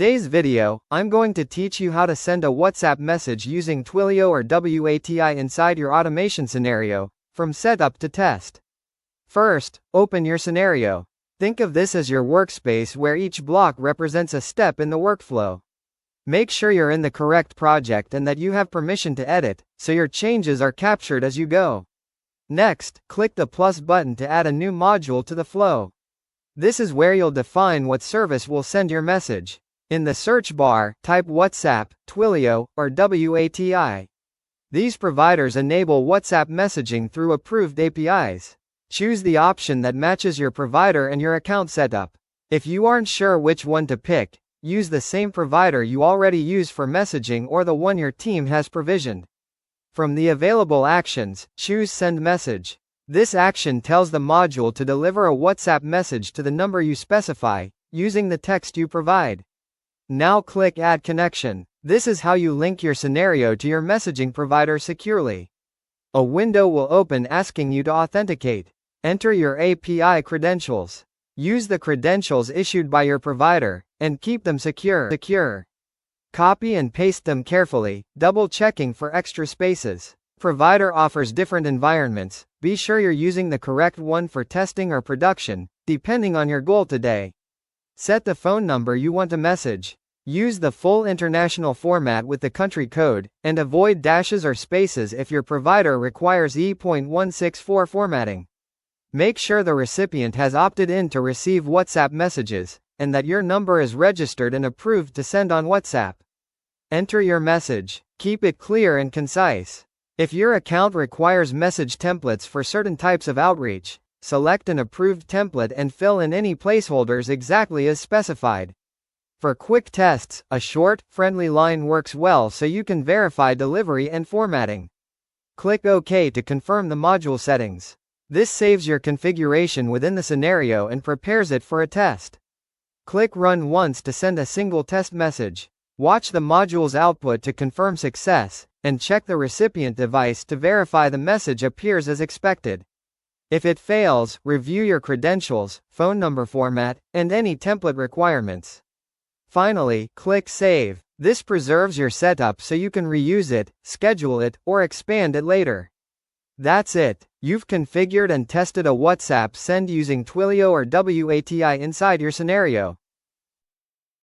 Today's video, I'm going to teach you how to send a WhatsApp message using Twilio or WATI inside your automation scenario, from setup to test. First, open your scenario. Think of this as your workspace where each block represents a step in the workflow. Make sure you're in the correct project and that you have permission to edit, so your changes are captured as you go. Next, click the plus button to add a new module to the flow. This is where you'll define what service will send your message. In the search bar, type WhatsApp, Twilio, or WATI. These providers enable WhatsApp messaging through approved APIs. Choose the option that matches your provider and your account setup. If you aren't sure which one to pick, use the same provider you already use for messaging or the one your team has provisioned. From the available actions, choose Send Message. This action tells the module to deliver a WhatsApp message to the number you specify, using the text you provide. Now click Add Connection. This is how you link your scenario to your messaging provider securely. A window will open asking you to authenticate. Enter your API credentials. Use the credentials issued by your provider, and keep them secure. Copy and paste them carefully, double-checking for extra spaces. Provider offers different environments. Be sure you're using the correct one for testing or production, depending on your goal today. Set the phone number you want to message. Use the full international format with the country code, and avoid dashes or spaces if your provider requires E.164 formatting. Make sure the recipient has opted in to receive WhatsApp messages, and that your number is registered and approved to send on WhatsApp. Enter your message. Keep it clear and concise. If your account requires message templates for certain types of outreach, select an approved template and fill in any placeholders exactly as specified. For quick tests, a short, friendly line works well so you can verify delivery and formatting. Click OK to confirm the module settings. This saves your configuration within the scenario and prepares it for a test. Click Run once to send a single test message. Watch the module's output to confirm success, and check the recipient device to verify the message appears as expected. If it fails, review your credentials, phone number format, and any template requirements. Finally, click Save. This preserves your setup so you can reuse it, schedule it, or expand it later. That's it. You've configured and tested a WhatsApp send using Twilio or WATI inside your scenario.